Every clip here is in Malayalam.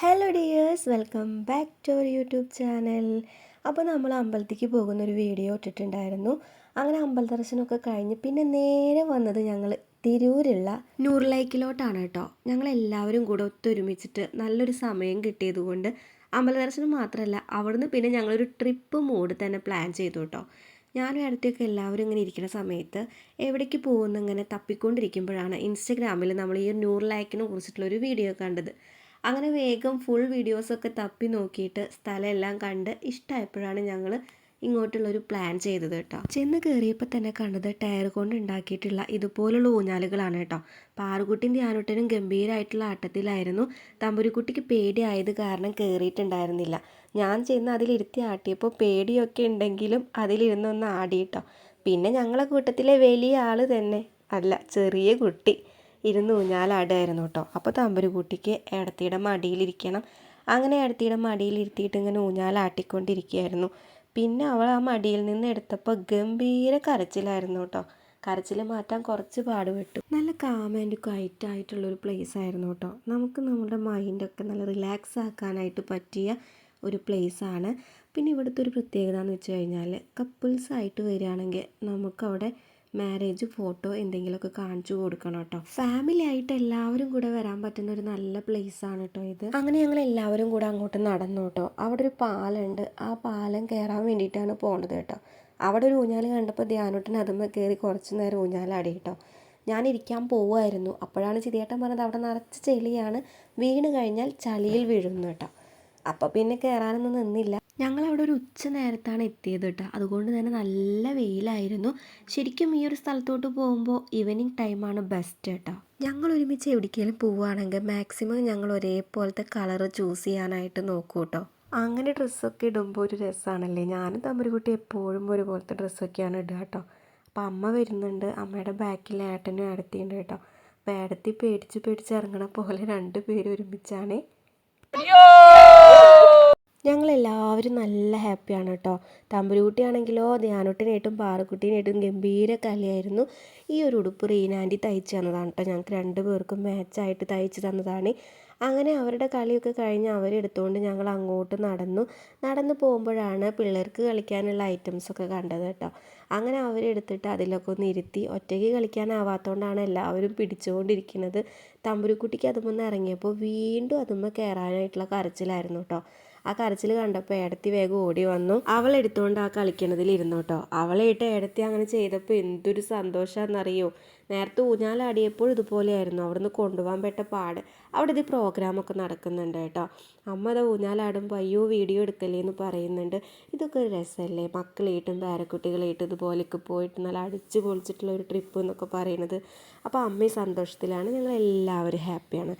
Hello dears, welcome back to our YouTube channel. അപ്പോൾ നമ്മൾ അമ്പലത്തേക്ക് പോകുന്നൊരു വീഡിയോ ഇട്ടിട്ടുണ്ടായിരുന്നു. അങ്ങനെ അമ്പല ദർശനമൊക്കെ കഴിഞ്ഞ് പിന്നെ നേരെ വന്നത് ഞങ്ങൾ തിരൂരുള്ള നൂർ ലേക്കിലോട്ടാണ് കേട്ടോ. ഞങ്ങളെല്ലാവരും കൂടെ ഒത്തൊരുമിച്ചിട്ട് നല്ലൊരു സമയം കിട്ടിയതുകൊണ്ട് അമ്പല ദർശനം മാത്രമല്ല, അവിടുന്ന് പിന്നെ ഞങ്ങളൊരു ട്രിപ്പ് മൂഡ് തന്നെ പ്ലാൻ ചെയ്തു കേട്ടോ. ഞാനും ഇടയ്ക്കൊക്കെ എല്ലാവരും ഇങ്ങനെ ഇരിക്കുന്ന സമയത്ത് എവിടേക്ക് പോകുന്ന ഇങ്ങനെ തപ്പിക്കൊണ്ടിരിക്കുമ്പോഴാണ് ഇൻസ്റ്റഗ്രാമിൽ നമ്മൾ ഈ നൂർ ലേക്കിനെ കുറിച്ചിട്ടുള്ളൊരു വീഡിയോ കണ്ടത്. അങ്ങനെ വേഗം ഫുൾ വീഡിയോസൊക്കെ തപ്പി നോക്കിയിട്ട് സ്ഥലം എല്ലാം കണ്ട് ഇഷ്ടമായപ്പോഴാണ് ഞങ്ങൾ ഇങ്ങോട്ടുള്ളൊരു പ്ലാൻ ചെയ്തത് കേട്ടോ. ചെന്ന് കയറിയപ്പോൾ തന്നെ കണ്ടത് ടയർ കൊണ്ട് ഉണ്ടാക്കിയിട്ടുള്ള ഇതുപോലുള്ള ഊഞ്ഞാലുകളാണ് കേട്ടോ. പാറുകുട്ടിയും ധ്യാനുട്ടനും ഗംഭീരമായിട്ടുള്ള ആട്ടത്തിലായിരുന്നു. തമ്പുരുക്കുട്ടിക്ക് പേടിയായത് കാരണം കയറിയിട്ടുണ്ടായിരുന്നില്ല. ഞാൻ ചെന്ന് അതിലിരുത്തി ആട്ടിയപ്പോൾ പേടിയൊക്കെ ഉണ്ടെങ്കിലും അതിലിരുന്നൊന്ന് ആടി കേട്ടോ. പിന്നെ ഞങ്ങളെ കൂട്ടത്തിലെ വലിയ ആൾ തന്നെ അല്ല, ചെറിയ കുട്ടി ഇരുന്ന് ഊഞ്ഞാലാടുമായിരുന്നു കേട്ടോ. അപ്പോൾ തമ്പുരുക്കുട്ടിക്ക് ഏടത്തിയുടെ മടിയിലിരിക്കണം. അങ്ങനെ ഏടത്തിയുടെ മടിയിലിരുത്തിയിട്ട് ഇങ്ങനെ ഊഞ്ഞാലാട്ടിക്കൊണ്ടിരിക്കുകയായിരുന്നു. പിന്നെ അവൾ ആ മടിയിൽ നിന്ന് എടുത്തപ്പോൾ ഗംഭീര കരച്ചിലായിരുന്നു കേട്ടോ. കരച്ചിൽ മാറ്റാൻ കുറച്ച് പാടുപെട്ടു. നല്ല കാം ആൻഡ് ക്വൈറ്റ് ആയിട്ടുള്ളൊരു പ്ലേസ് ആയിരുന്നു കേട്ടോ. നമുക്ക് നമ്മുടെ മൈൻഡൊക്കെ നല്ല റിലാക്സ് ആക്കാനായിട്ട് പറ്റിയ ഒരു പ്ലേസാണ്. പിന്നെ ഇവിടുത്തെ ഒരു പ്രത്യേകത എന്ന് വെച്ച് കഴിഞ്ഞാൽ കപ്പിൾസായിട്ട് വരികയാണെങ്കിൽ നമുക്കവിടെ മാരേജ് ഫോട്ടോ എന്തെങ്കിലുമൊക്കെ കാണിച്ചു കൊടുക്കണം കേട്ടോ. ഫാമിലി ആയിട്ട് എല്ലാവരും കൂടെ വരാൻ പറ്റുന്ന ഒരു നല്ല പ്ലേസ് ആണ് കേട്ടോ ഇത്. അങ്ങനെ ഞങ്ങൾ എല്ലാവരും കൂടെ അങ്ങോട്ട് നടന്നു കേട്ടോ. അവിടെ ഒരു പാലമുണ്ട്. ആ പാലം കയറാൻ വേണ്ടിയിട്ടാണ് പോണത് കേട്ടോ. അവിടെ ഒരു ഊഞ്ഞാൽ കണ്ടപ്പോൾ ധ്യാനോട്ടൻ അതുമ്മ കയറി കുറച്ച് നേരം ഊഞ്ഞാലാടി കേട്ടോ. ഞാൻ ഇരിക്കാൻ പോവുമായിരുന്നു. അപ്പോഴാണ് ചിരിയേട്ടൻ പറഞ്ഞത് അവിടെ നിറച്ച് ചെളിയാണ്, വീണ് കഴിഞ്ഞാൽ ചളിയിൽ വീഴുന്നു കേട്ടോ. അപ്പോൾ പിന്നെ കയറാനൊന്നും നിന്നില്ല. ഞങ്ങളവിടെ ഒരു ഉച്ച നേരത്താണ് എത്തിയത് കേട്ടോ. അതുകൊണ്ട് തന്നെ നല്ല വെയിലായിരുന്നു. ശരിക്കും ഈ ഒരു സ്ഥലത്തോട്ട് പോകുമ്പോൾ ഈവനിങ് ടൈമാണ് ബെസ്റ്റ് കേട്ടോ. ഞങ്ങൾ ഒരുമിച്ച് എവിടേക്കെങ്കിലും പോവുകയാണെങ്കിൽ മാക്സിമം ഞങ്ങൾ ഒരേപോലത്തെ കളറ് ചൂസ് ചെയ്യാനായിട്ട് നോക്കൂ കേട്ടോ. അങ്ങനെ ഡ്രസ്സൊക്കെ ഇടുമ്പോൾ ഒരു രസമാണല്ലേ. ഞാനും തമ്പുരുക്കുട്ടി എപ്പോഴും ഒരുപോലത്തെ ഡ്രസ്സൊക്കെയാണ് ഇടുക കേട്ടോ. അപ്പോൾ അമ്മ വരുന്നുണ്ട്. അമ്മയുടെ ബാക്കിൽ ഏട്ടനും ഏടത്തിയുണ്ട് കേട്ടോ. അപ്പോൾ ഏടത്തി പേടിച്ച് ഇറങ്ങണ പോലെ 2 പേരും ഒരുമിച്ചാണ്. ഞങ്ങളെല്ലാവരും നല്ല ഹാപ്പിയാണ് കേട്ടോ. തമ്പുരുക്കുട്ടിയാണെങ്കിലോ ധ്യാനോട്ടിനായിട്ടും പാറക്കുട്ടീനായിട്ടും ഗംഭീര കളിയായിരുന്നു. ഈ ഒരു ഉടുപ്പ് റീനാൻറ്റി തയ്ച്ച് തന്നതാണ് കേട്ടോ. ഞങ്ങൾക്ക് 2 പേർക്കും മാച്ചായിട്ട് തയ്ച്ച് തന്നതാണ്. അങ്ങനെ അവരുടെ കളിയൊക്കെ കഴിഞ്ഞ് അവരെടുത്തുകൊണ്ട് ഞങ്ങൾ അങ്ങോട്ട് നടന്നു പോകുമ്പോഴാണ് പിള്ളേർക്ക് കളിക്കാനുള്ള ഐറ്റംസൊക്കെ കണ്ടത് കേട്ടോ. അങ്ങനെ അവരെടുത്തിട്ട് അതിലൊക്കെ ഒന്ന് ഇരുത്തി. ഒറ്റയ്ക്ക് കളിക്കാനാവാത്തതുകൊണ്ടാണ് എല്ലാവരും പിടിച്ചുകൊണ്ടിരിക്കുന്നത്. തമ്പുരുക്കുട്ടിക്ക് അതുമ്മന്ന് ഇറങ്ങിയപ്പോൾ വീണ്ടും അതുമ്മ കയറാനായിട്ടുള്ള കരച്ചിലായിരുന്നു കേട്ടോ. ആ കരച്ചിൽ കണ്ടപ്പോൾ ഏടത്തി വേഗം ഓടി വന്നു. അവൾ എടുത്തുകൊണ്ട് ആ കളിക്കണതിൽ ഇരുന്നു കേട്ടോ. അവളായിട്ട് ഏടത്തി അങ്ങനെ ചെയ്തപ്പോൾ എന്തൊരു സന്തോഷമാണെന്നറിയോ. നേരത്തെ ഊഞ്ഞാലാടിയപ്പോൾ ഇതുപോലെയായിരുന്നു. അവിടുന്ന് കൊണ്ടുപോകാൻ പെട്ട പാട്. അവിടെ ഇത് പ്രോഗ്രാമൊക്കെ നടക്കുന്നുണ്ട് കേട്ടോ. അമ്മ അത് ഊഞ്ഞാലാടുമ്പോൾ അയ്യോ വീഡിയോ എടുക്കല്ലേ എന്ന് പറയുന്നുണ്ട്. ഇതൊക്കെ ഒരു രസമല്ലേ, മക്കളായിട്ടും പേരക്കുട്ടികളായിട്ടും ഇതുപോലെയൊക്കെ പോയിട്ട് നല്ല അടിച്ച് പൊളിച്ചിട്ടുള്ള ഒരു ട്രിപ്പ് എന്നൊക്കെ പറയുന്നത്. അപ്പോൾ അമ്മയും സന്തോഷത്തിലാണ്, ഞങ്ങളെല്ലാവരും ഹാപ്പിയാണ്.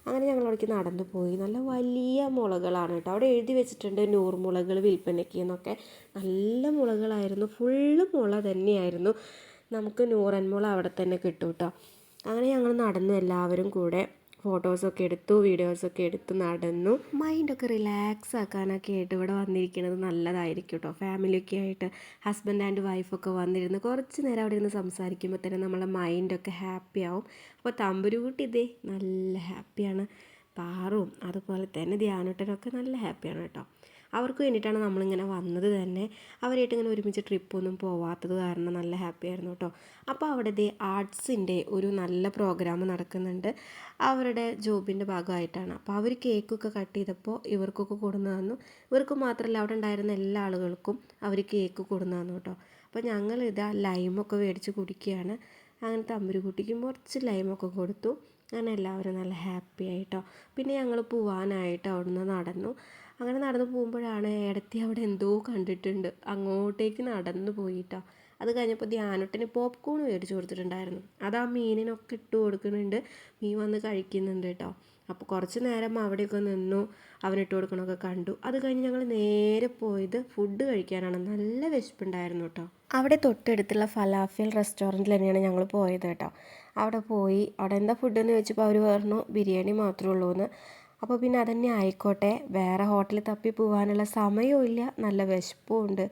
അങ്ങനെ ഞങ്ങളവിടേക്ക് നടന്നു പോയി. നല്ല വലിയ മുളകളാണ് കേട്ടോ. അവിടെ എഴുതി വെച്ചിട്ടുണ്ട് നൂർ മുളകൾ വിൽപ്പനയ്ക്ക് എന്നൊക്കെ. നല്ല മുളകളായിരുന്നു, ഫുള്ള് മുള തന്നെയായിരുന്നു. നമുക്ക് നൂറൻ മുള അവിടെ തന്നെ കിട്ടും കേട്ടോ. അങ്ങനെ ഞങ്ങൾ നടന്നു എല്ലാവരും കൂടെ. ഫോട്ടോസൊക്കെ എടുത്തു, വീഡിയോസൊക്കെ എടുത്ത് നടന്നു. മൈൻഡൊക്കെ റിലാക്സ് ആക്കാനൊക്കെ ആയിട്ട് ഇവിടെ വന്നിരിക്കുന്നത് നല്ലതായിരിക്കും കേട്ടോ. ഫാമിലിയൊക്കെ ആയിട്ട് ഹസ്ബൻഡ് ആൻഡ് വൈഫൊക്കെ വന്നിരുന്ന് കുറച്ച് നേരം അവിടെ ഇരുന്ന് സംസാരിക്കുമ്പോൾ തന്നെ നമ്മളെ മൈൻഡൊക്കെ ഹാപ്പി ആവും. അപ്പോൾ തമ്പുരുക്കുട്ടി ഇതേ നല്ല ഹാപ്പിയാണ്. പാറും അതുപോലെ തന്നെ ധ്യാനോട്ടനൊക്കെ നല്ല ഹാപ്പിയാണ് കേട്ടോ. അവർക്ക് വേണ്ടിയിട്ടാണ് നമ്മളിങ്ങനെ വന്നത് തന്നെ. അവരായിട്ട് ഇങ്ങനെ ഒരുമിച്ച് ട്രിപ്പൊന്നും പോവാത്തത് കാരണം നല്ല ഹാപ്പി ആയിരുന്നു കേട്ടോ. അപ്പോൾ അവിടെ ആർട്സിൻ്റെ ഒരു നല്ല പ്രോഗ്രാം നടക്കുന്നുണ്ട്. അവരുടെ ജോബിൻ്റെ ഭാഗമായിട്ടാണ്. അപ്പോൾ അവർ കേക്കൊക്കെ കട്ട് ചെയ്തപ്പോൾ ഇവർക്കൊക്കെ കൊടുന്നു തന്നു. ഇവർക്ക് മാത്രമല്ല അവിടെ ഉണ്ടായിരുന്ന എല്ലാ ആളുകൾക്കും അവർ കേക്ക് കൊടുന്നു തന്നു കേട്ടോ. അപ്പോൾ ഞങ്ങൾ ലൈമൊക്കെ മേടിച്ച് കുടിക്കുകയാണ്. അങ്ങനെ തമ്പുരുക്കുട്ടിക്കും കുറച്ച് ലൈമൊക്കെ കൊടുത്തു. അങ്ങനെ എല്ലാവരും നല്ല ഹാപ്പി ആയിട്ടോ. പിന്നെ ഞങ്ങൾ പോവാനായിട്ട് അവിടുന്ന് നടന്നു. അങ്ങനെ നടന്നു പോകുമ്പോഴാണ് ഏടത്തി അവിടെ എന്തോ കണ്ടിട്ടുണ്ട്. അങ്ങോട്ടേക്ക് നടന്നു പോയിട്ടോ. അത് കഴിഞ്ഞപ്പോൾ ധ്യാനോട്ടന് പോപ്കോൺ മേടിച്ച് കൊടുത്തിട്ടുണ്ടായിരുന്നു. അത് ആ മീനിനൊക്കെ ഇട്ട് കൊടുക്കുന്നുണ്ട്. മീൻ വന്ന് കഴിക്കുന്നുണ്ട് കേട്ടോ. അപ്പോൾ കുറച്ച് നേരം അവിടെയൊക്കെ നിന്നു, അവനിട്ട് കൊടുക്കണമൊക്കെ കണ്ടു. അത് കഴിഞ്ഞ് ഞങ്ങൾ നേരെ പോയത് ഫുഡ് കഴിക്കാനാണ്. നല്ല വിശപ്പുണ്ടായിരുന്നു കേട്ടോ. അവിടെ തൊട്ടടുത്തുള്ള ഫലാഫിൽ റെസ്റ്റോറൻറ്റിൽ തന്നെയാണ് ഞങ്ങൾ പോയത് കേട്ടോ. അവിടെ പോയി അവിടെ എന്താ ഫുഡെന്ന് ചോദിച്ചപ്പോൾ അവർ പറഞ്ഞു ബിരിയാണി മാത്രമേ ഉള്ളൂ എന്ന്. അപ്പോൾ പിന്നെ അതന്നെ ആയിക്കോട്ടെ, വേറെ ഹോട്ടലിൽ തപ്പി പോകാനുള്ള സമയവും ഇല്ല, നല്ല വിശപ്പും ഉണ്ട്.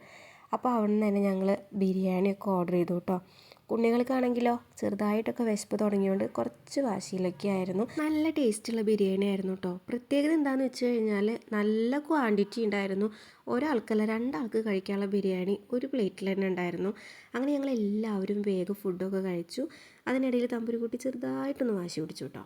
അപ്പോൾ അവിടെ നിന്ന് തന്നെ ഞങ്ങൾ ബിരിയാണിയൊക്കെ ഓർഡർ ചെയ്തു കേട്ടോ. കുഞ്ഞുങ്ങൾക്കാണെങ്കിലോ ചെറുതായിട്ടൊക്കെ വിശപ്പ് തുടങ്ങിയോണ്ട് കുറച്ച് വാശിയിലൊക്കെ ആയിരുന്നു. നല്ല ടേസ്റ്റുള്ള ബിരിയാണി ആയിരുന്നു കേട്ടോ. പ്രത്യേകത എന്താണെന്ന് വെച്ച് കഴിഞ്ഞാൽ നല്ല ക്വാണ്ടിറ്റി ഉണ്ടായിരുന്നു. ഒരാൾക്കല്ല 2 ആൾക്ക് കഴിക്കാനുള്ള ബിരിയാണി ഒരു പ്ലേറ്റിൽ തന്നെ ഉണ്ടായിരുന്നു. അങ്ങനെ ഞങ്ങൾ എല്ലാവരും വേഗം ഫുഡൊക്കെ കഴിച്ചു. അതിനിടയിൽ തമ്പുരുക്കുട്ടി ചെറുതായിട്ടൊന്ന് വാശി പിടിച്ചു കേട്ടോ.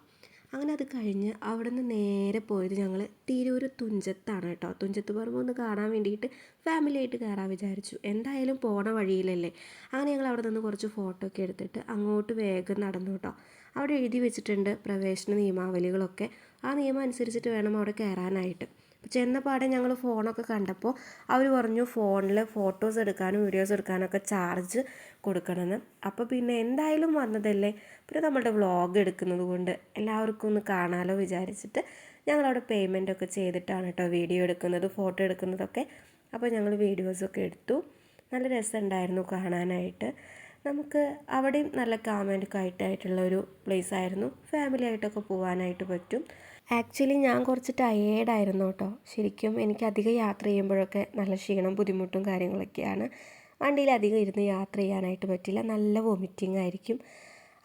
അങ്ങനെ അത് കഴിഞ്ഞ് അവിടെ നിന്ന് നേരെ പോയത് ഞങ്ങൾ തിരൂർ തുഞ്ചത്താണ് കേട്ടോ. തുഞ്ചത്ത് പറമ്പ് ഒന്ന് കാണാൻ വേണ്ടിയിട്ട് ഫാമിലി ആയിട്ട് കയറാൻ വിചാരിച്ചു. എന്തായാലും പോണ വഴിയിലല്ലേ. അങ്ങനെ ഞങ്ങൾ അവിടെ നിന്ന് കുറച്ച് ഫോട്ടോ ഒക്കെ എടുത്തിട്ട് അങ്ങോട്ട് വേഗം നടന്നു കേട്ടോ. അവിടെ എഴുതി വെച്ചിട്ടുണ്ട് പ്രവേശന നിയമാവലികളൊക്കെ. ആ നിയമം അനുസരിച്ചിട്ട് വേണം അവിടെ കയറാനായിട്ട്. ചെന്ന പാടെ ഞങ്ങൾ ഫോണൊക്കെ കണ്ടപ്പോൾ അവർ പറഞ്ഞു ഫോണിൽ ഫോട്ടോസ് എടുക്കാനും വീഡിയോസ് എടുക്കാനൊക്കെ ചാർജ് കൊടുക്കണമെന്ന്. അപ്പോൾ പിന്നെ എന്തായാലും വന്നതല്ലേ, പിന്നെ നമ്മളുടെ വ്ളോഗ് എടുക്കുന്നത് കൊണ്ട് എല്ലാവർക്കും ഒന്ന് കാണാമല്ലോ വിചാരിച്ചിട്ട് ഞങ്ങളവിടെ പേയ്മെൻ്റ് ഒക്കെ ചെയ്തിട്ടാണ് കേട്ടോ വീഡിയോ എടുക്കുന്നത് ഫോട്ടോ എടുക്കുന്നതൊക്കെ. അപ്പോൾ ഞങ്ങൾ വീഡിയോസൊക്കെ എടുത്തു. നല്ല രസമുണ്ടായിരുന്നു കാണാനായിട്ട്. നമുക്ക് അവിടെയും നല്ല കാമൻ്റൊക്കെ ആയിട്ടുള്ള ഒരു പ്ലേസ് ആയിരുന്നു. ഫാമിലി ആയിട്ടൊക്കെ പോകാനായിട്ട് പറ്റും. ആക്ച്വലി ഞാൻ കുറച്ച് ടയേർഡായിരുന്നു കേട്ടോ. ശരിക്കും എനിക്ക് അധികം യാത്ര ചെയ്യുമ്പോഴൊക്കെ നല്ല ക്ഷീണം ബുദ്ധിമുട്ടും കാര്യങ്ങളൊക്കെയാണ്. വണ്ടിയിൽ അധികം ഇരുന്ന് യാത്ര ചെയ്യാനായിട്ട് പറ്റില്ല, നല്ല വോമിറ്റിംഗ് ആയിരിക്കും.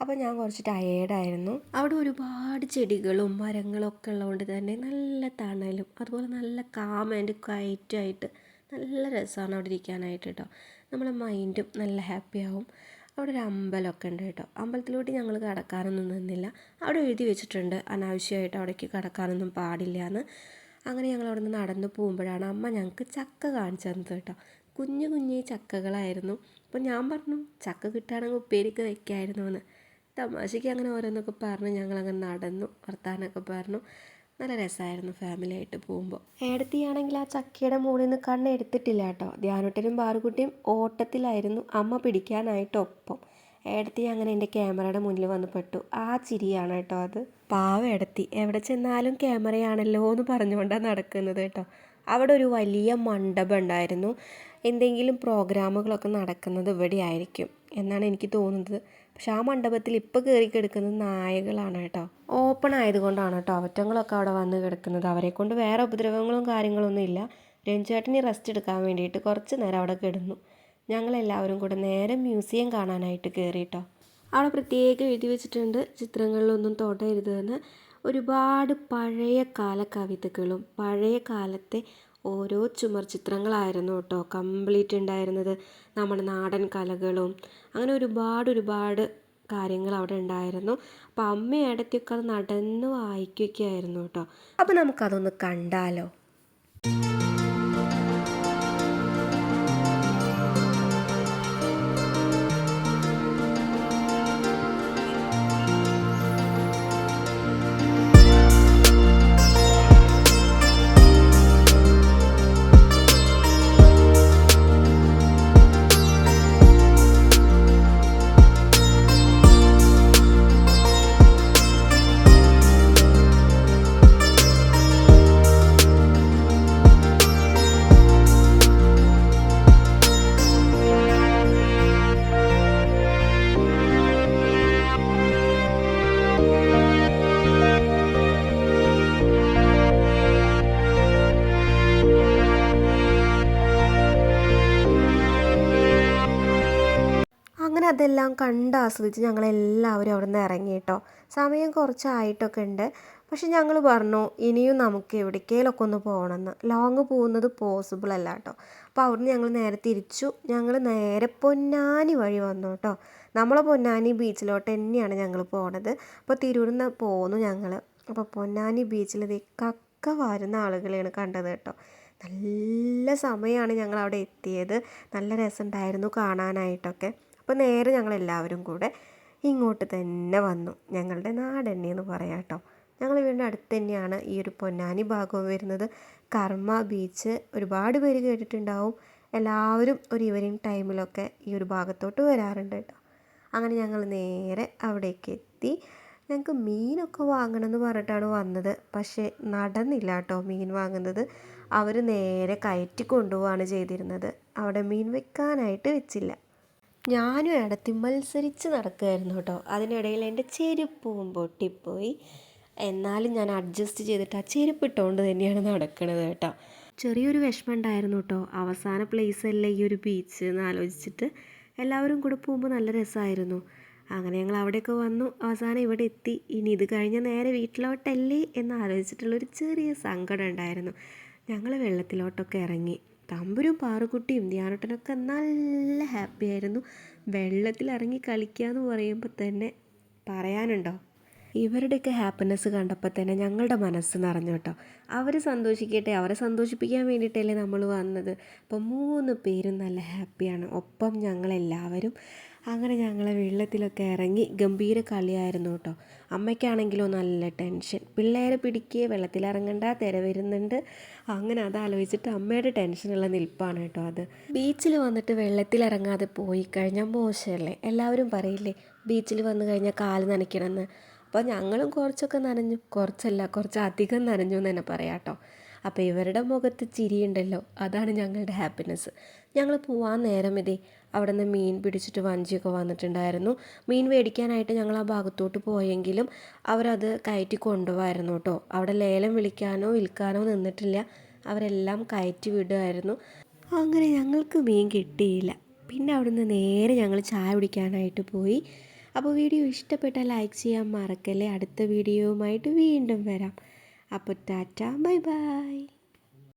അപ്പോൾ ഞാൻ കുറച്ച് ടയേർഡായിരുന്നു. അവിടെ ഒരുപാട് ചെടികളും മരങ്ങളൊക്കെ ഉള്ളതുകൊണ്ട് തന്നെ നല്ല തണലും അതുപോലെ നല്ല കാം ആൻഡ് ക്വയറ്റായിട്ട് നല്ല രസമാണ് അവിടെ ഇരിക്കാനായിട്ട് കേട്ടോ. നമ്മളെ മൈൻഡും നല്ല ഹാപ്പി ആവും. അവിടെ ഒരു അമ്പലമൊക്കെ ഉണ്ട് കേട്ടോ. അമ്പലത്തിലോട്ട് ഞങ്ങൾ കടക്കാനൊന്നും നിന്നില്ല. അവിടെ എഴുതി വെച്ചിട്ടുണ്ട് അനാവശ്യമായിട്ട് അവിടേക്ക് കടക്കാനൊന്നും പാടില്ല എന്ന്. അങ്ങനെ ഞങ്ങൾ അവിടെ നിന്ന് നടന്നു പോകുമ്പോഴാണ് അമ്മ ഞങ്ങൾക്ക് ചക്ക കാണിച്ചു തന്നത് കേട്ടോ. കുഞ്ഞു കുഞ്ഞു ചക്കകളായിരുന്നു. അപ്പോൾ ഞാൻ പറഞ്ഞു ചക്ക കിട്ടുകയാണെങ്കിൽ ഉപ്പേരിക്ക് വെക്കായിരുന്നു എന്ന്. തമാശയ്ക്ക് അങ്ങനെ ഓരോന്നൊക്കെ പറഞ്ഞ് ഞങ്ങളങ്ങനെ നടന്നു വർത്താനമൊക്കെ പറഞ്ഞു. നല്ല രസമായിരുന്നു ഫാമിലി ആയിട്ട് പോകുമ്പോൾ. ഏടത്തിയാണെങ്കിൽ ആ ചക്കയുടെ മുകളിൽ നിന്ന് കണ്ണെടുത്തിട്ടില്ല കേട്ടോ. ധ്യാനുട്ടനും പാറുകുട്ടിയും ഓട്ടത്തിലായിരുന്നു അമ്മ പിടിക്കാനായിട്ടൊപ്പം. ഏടത്തി അങ്ങനെ എൻ്റെ ക്യാമറയുടെ മുന്നിൽ വന്ന് പെട്ടു. ആ ചിരിയാണ് കേട്ടോ അത്. പാവ ഏടത്തി എവിടെ ചെന്നാലും ക്യാമറയാണല്ലോ എന്ന് പറഞ്ഞുകൊണ്ടാണ് നടക്കുന്നത് കേട്ടോ. അവിടെ ഒരു വലിയ മണ്ഡപം ഉണ്ടായിരുന്നു. എന്തെങ്കിലും പ്രോഗ്രാമുകളൊക്കെ നടക്കുന്നത് ഇവിടെ ആയിരിക്കും എന്നാണ് എനിക്ക് തോന്നുന്നത്. പക്ഷെ ആ മണ്ഡപത്തിൽ ഇപ്പോൾ കയറി കിടക്കുന്നത് നായകളാണ് കേട്ടോ. ഓപ്പൺ ആയതുകൊണ്ടാണ് കേട്ടോ അവറ്റങ്ങളൊക്കെ അവിടെ വന്ന് കിടക്കുന്നത്. അവരെ കൊണ്ട് വേറെ ഉപദ്രവങ്ങളും കാര്യങ്ങളൊന്നും ഇല്ല. രഞ്ജുവേട്ടന് റെസ്റ്റ് എടുക്കാൻ വേണ്ടിയിട്ട് കുറച്ച് നേരം അവിടെ കിടന്നു. ഞങ്ങളെല്ലാവരും കൂടെ നേരെ മ്യൂസിയം കാണാനായിട്ട് കയറി കേട്ടോ. അവിടെ പ്രത്യേകം എഴുതി വെച്ചിട്ടുണ്ട് ചിത്രങ്ങളിലൊന്നും തൊടരുതെന്ന്. ഒരുപാട് പഴയ കാല കവിതകളും പഴയ കാലത്തെ ഓരോ ചുമർ ചിത്രങ്ങളായിരുന്നു കേട്ടോ കംപ്ലീറ്റ് ഉണ്ടായിരുന്നത്. നമ്മുടെ നാടൻ കലകളും അങ്ങനെ ഒരുപാട് കാര്യങ്ങൾ അവിടെ ഉണ്ടായിരുന്നു. അപ്പം അമ്മയും ഇടയ്ക്കൊക്കെ അത് നടന്ന് വായിക്കുകയൊക്കെ ആയിരുന്നു കേട്ടോ. അപ്പം നമുക്കതൊന്ന് കണ്ടാലോ. അങ്ങനെ അതെല്ലാം കണ്ട് ആസ്വദിച്ച് ഞങ്ങളെല്ലാവരും അവിടെ നിന്ന് ഇറങ്ങി കേട്ടോ. സമയം കുറച്ചായിട്ടൊക്കെ ഉണ്ട്. പക്ഷെ ഞങ്ങൾ പറഞ്ഞു ഇനിയും നമുക്ക് എവിടേക്കേലൊക്കെ ഒന്ന് പോകണമെന്ന്. ലോങ് പോകുന്നത് പോസിബിൾ അല്ല കേട്ടോ. അപ്പോൾ അവിടുന്ന് ഞങ്ങൾ നേരെ തിരിച്ചു. ഞങ്ങൾ നേരെ പൊന്നാനി വഴി വന്നു കേട്ടോ. നമ്മൾ പൊന്നാനി ബീച്ചിലോട്ട് തന്നെയാണ് ഞങ്ങൾ പോണത്. അപ്പോൾ തിരൂരിൽ നിന്ന് പോന്നു ഞങ്ങൾ. അപ്പോൾ പൊന്നാനി ബീച്ചിൽ കക്ക വാരുന്ന ആളുകളെയാണ് കണ്ടത് കേട്ടോ. നല്ല സമയമാണ് ഞങ്ങൾ അവിടെ എത്തിയത്. നല്ല രസമുണ്ടായിരുന്നു കാണാനായിട്ടൊക്കെ. അപ്പോൾ നേരെ ഞങ്ങളെല്ലാവരും കൂടെ ഇങ്ങോട്ട് തന്നെ വന്നു. ഞങ്ങളുടെ നാട് തന്നെയെന്ന് പറയാം കേട്ടോ. ഞങ്ങൾ വീടിൻ്റെ അടുത്ത് തന്നെയാണ് ഈ ഒരു പൊന്നാനി ഭാഗവും വരുന്നത്. കർമ്മ ബീച്ച് ഒരുപാട് പേര് കേട്ടിട്ടുണ്ടാവും. എല്ലാവരും ഒരു ഈവനിങ് ടൈമിലൊക്കെ ഈ ഒരു ഭാഗത്തോട്ട് വരാറുണ്ട് കേട്ടോ. അങ്ങനെ ഞങ്ങൾ നേരെ അവിടേക്ക് എത്തി. ഞങ്ങൾക്ക് മീനൊക്കെ വാങ്ങണമെന്ന് പറഞ്ഞിട്ടാണ് വന്നത്. പക്ഷേ നടന്നില്ല കേട്ടോ മീൻ വാങ്ങുന്നത്. അവർ നേരെ കയറ്റി കൊണ്ടുപോവാണ് ചെയ്തിരുന്നത്. അവിടെ മീൻ വെക്കാനായിട്ട് വെച്ചില്ല. ഞാനും ഇടത്തി മത്സരിച്ച് നടക്കുമായിരുന്നു കേട്ടോ. അതിനിടയിൽ എൻ്റെ ചെരുപ്പും പൊട്ടിപ്പോയി. എന്നാലും ഞാൻ അഡ്ജസ്റ്റ് ചെയ്തിട്ട് ആ ചെരുപ്പിട്ടുകൊണ്ട് തന്നെയാണ് നടക്കുന്നത് കേട്ടോ. ചെറിയൊരു വിഷമം ഉണ്ടായിരുന്നു കേട്ടോ. അവസാന പ്ലേസ് അല്ലേ ഈ ഒരു ബീച്ച് എന്ന് ആലോചിച്ചിട്ട് എല്ലാവരും കൂടെ പോകുമ്പോൾ നല്ല രസമായിരുന്നു. അങ്ങനെ ഞങ്ങൾ അവിടെയൊക്കെ വന്നു. അവസാനം ഇവിടെ എത്തി. ഇനി ഇത് കഴിഞ്ഞ് നേരെ വീട്ടിലോട്ടല്ലേ എന്ന് ആലോചിച്ചിട്ടുള്ളൊരു ചെറിയ സങ്കടം ഉണ്ടായിരുന്നു. ഞങ്ങൾ വെള്ളത്തിലോട്ടൊക്കെ ഇറങ്ങി. തമ്പുരും പാറുക്കുട്ടിയും ധ്യാനട്ടനൊക്കെ നല്ല ഹാപ്പി ആയിരുന്നു. വെള്ളത്തിലിറങ്ങി കളിക്കുക എന്ന് പറയുമ്പോൾ തന്നെ പറയാനുണ്ടോ. ഇവരുടെയൊക്കെ ഹാപ്പിനെസ് കണ്ടപ്പോൾ തന്നെ ഞങ്ങളുടെ മനസ്സ് നിറഞ്ഞു കേട്ടോ. അവർ സന്തോഷിക്കട്ടെ, അവരെ സന്തോഷിപ്പിക്കാൻ വേണ്ടിയിട്ടല്ലേ നമ്മൾ വന്നത്. അപ്പോൾ 3 പേരും നല്ല ഹാപ്പിയാണ്, ഒപ്പം ഞങ്ങളെല്ലാവരും. അങ്ങനെ ഞങ്ങൾ വെള്ളത്തിലൊക്കെ ഇറങ്ങി ഗംഭീര കളിയായിരുന്നു കേട്ടോ. അമ്മയ്ക്കാണെങ്കിലോ നല്ല ടെൻഷൻ, പിള്ളേരെ പിടിക്കുക, വെള്ളത്തിലിറങ്ങണ്ട, തിര വരുന്നുണ്ട്. അങ്ങനെ അതാലോചിച്ചിട്ട് അമ്മയുടെ ടെൻഷനുള്ള നിൽപ്പാണ് കേട്ടോ അത്. ബീച്ചിൽ വന്നിട്ട് വെള്ളത്തിലിറങ്ങാതെ പോയി കഴിഞ്ഞാൽ മോശമല്ലേ? എല്ലാവരും പറയില്ലേ ബീച്ചിൽ വന്നു കഴിഞ്ഞാൽ കാല് നനയ്ക്കണമെന്ന്. അപ്പോൾ ഞങ്ങളും കുറച്ചൊക്കെ നനഞ്ഞു, കുറച്ചല്ല കുറച്ചധികം നനഞ്ഞു എന്ന് തന്നെ പറയാം കേട്ടോ. അപ്പോൾ ഇവരുടെ മുഖത്ത് ചിരിയുണ്ടല്ലോ, അതാണ് ഞങ്ങളുടെ ഹാപ്പിനെസ്. ഞങ്ങൾ പോവാൻ നേരം ഇതേ അവിടെ നിന്ന് മീൻ പിടിച്ചിട്ട് വഞ്ചിയൊക്കെ വന്നിട്ടുണ്ടായിരുന്നു. മീൻ മേടിക്കാനായിട്ട് ഞങ്ങൾ ആ ഭാഗത്തോട്ട് പോയെങ്കിലും അവരത് കയറ്റി കൊണ്ടുപോകായിരുന്നു കേട്ടോ. അവിടെ ലേലം വിളിക്കാനോ വിൽക്കാനോ നിന്നിട്ടില്ല, അവരെല്ലാം കയറ്റി വിടുമായിരുന്നു. അങ്ങനെ ഞങ്ങൾക്ക് മീൻ കിട്ടിയില്ല. പിന്നെ അവിടുന്ന് നേരെ ഞങ്ങൾ ചായ കുടിക്കാനായിട്ട് പോയി. അപ്പോൾ വീഡിയോ ഇഷ്ടപ്പെട്ടാൽ ലൈക്ക് ചെയ്യാൻ മറക്കല്ലേ. അടുത്ത വീഡിയോവുമായിട്ട് വീണ്ടും വരാം. അപ്പോൾ ടാറ്റ, ബൈ ബൈ.